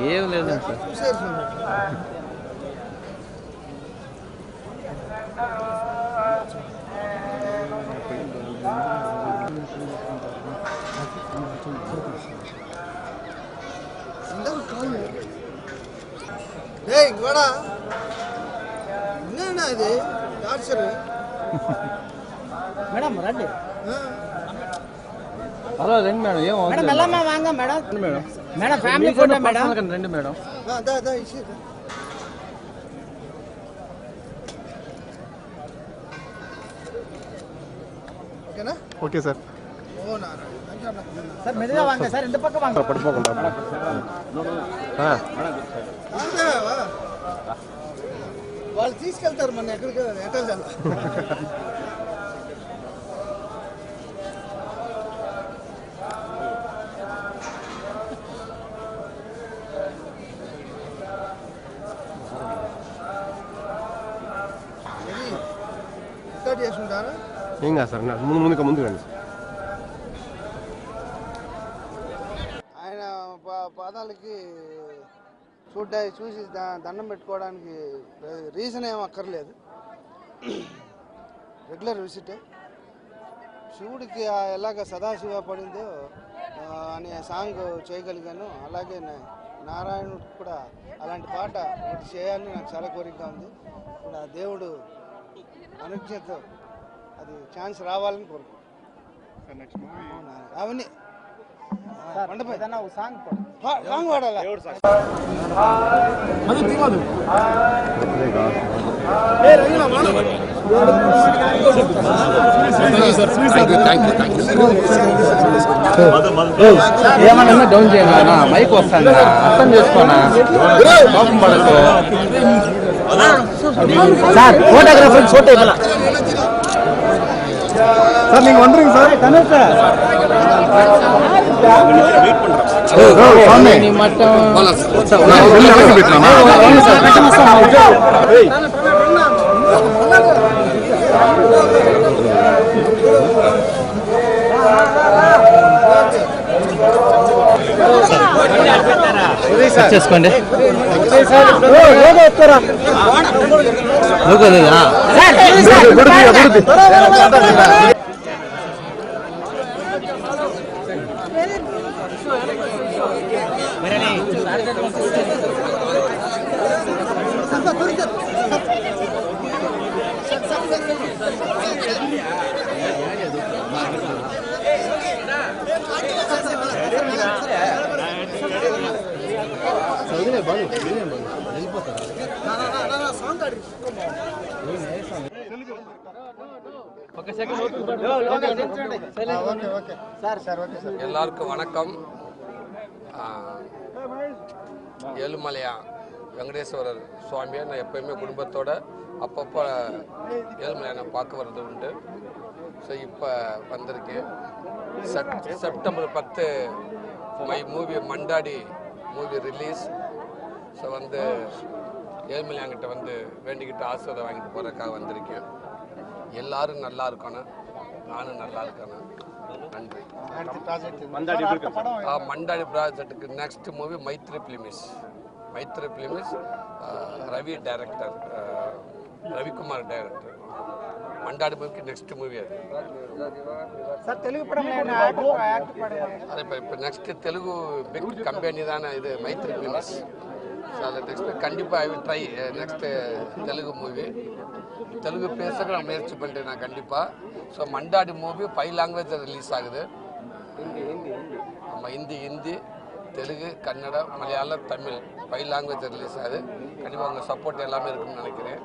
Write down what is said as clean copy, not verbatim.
ఏం లేదు మేడం రండి హలో రండి మేడం ఏం మేడం వెళ్ళమ్మా వాంగ madam madam madam family photo madam రండి మేడం ఓకేనా ఓకే సార్ సార్ మెదుగా వాంగ సార్ ఇంత పక్క వాంగ పడిపోకుండా వాళ్ళు తీసుకెళ్తారు మన ఎక్కడికి ఎక్కడ చేసుకుంటారా ఏం కాదు సార్ ముందు రండి ఆయన పాదాలకి చూసి దండం పెట్టుకోవడానికి రీజన్ ఏం అక్కర్లేదు, రెగ్యులర్ విజిటే. శివుడికి ఎలాగ సదాశివ పడిందో అనే సాంగ్ చేయగలిగాను, అలాగే నారాయణుడికి కూడా అలాంటి పాట ఒకటి చేయాలని నాకు చాలా కోరికగా ఉంది. ఇప్పుడు ఆ దేవుడు అనుజ్ఞతో అది ఛాన్స్ రావాలని కోరుకుంటున్నాను. అవన్నీ సాంగ్ పాడాలా ఏమన్నా డౌన్ చేయనా మైక్ వస్తాను అర్థం చేసుకోనా కోపం పడకు సార్ ఫోటోగ్రాఫర్ ఫోటో ఇవ్వాల சார் நீங்க வந்துருங்க சார் நீ மட்டும் చేసుకోండి எல்லாருக்கும் வணக்கம். ஏழுமலையா வெங்கடேஸ்வரர் சுவாமியை நான் எப்பயுமே குடும்பத்தோட அப்பப்போ ஏழுமலையா நான் பார்க்க வர்றது உண்டு. ஸோ இப்போ வந்திருக்கேன். September 10 my movie Mandaadi movie release. So வந்து ஏழுமலையாங்கிட்ட வந்து வேண்டிக்கிட்டு ஆசீர்வாதம் வாங்கிட்டு போகிறதுக்காக வந்திருக்கேன். எல்லாரும் நல்லா இருக்கணும், நானும் நல்லா இருக்கணும். நன்றி. மண்டாடி ப்ராஜெக்டுக்கு next movie Mythri films. Ravi director, Ravikumar director. Mandaadi మూవీకి నెక్స్ట్ మూవీ అది. అదే இப்போ నెక్స్ట్ తెలుగు బిగ్ కంపెనీ தானே இது மைத்ரி ஃபிலிம்ஸ். ஸோ அதை நெக்ஸ்ட் கண்டிப்பாக I will try next Telugu movie. Telugu பேசுறதுக்கு நான் முயற்சி பண்ணுறேன் நான் கண்டிப்பாக. ஸோ மண்டாடி மூவி 5 லாங்குவேஜில் ரிலீஸ் ஆகுது. ஆமாம், ஹிந்தி, தெலுங்கு, கன்னடா, மலையாளம், தமிழ் 5 லாங்குவேஜ் ரிலீஸ் ஆகுது. கண்டிப்பாக உங்கள் சப்போர்ட் எல்லாமே இருக்குன்னு நினைக்கிறேன்.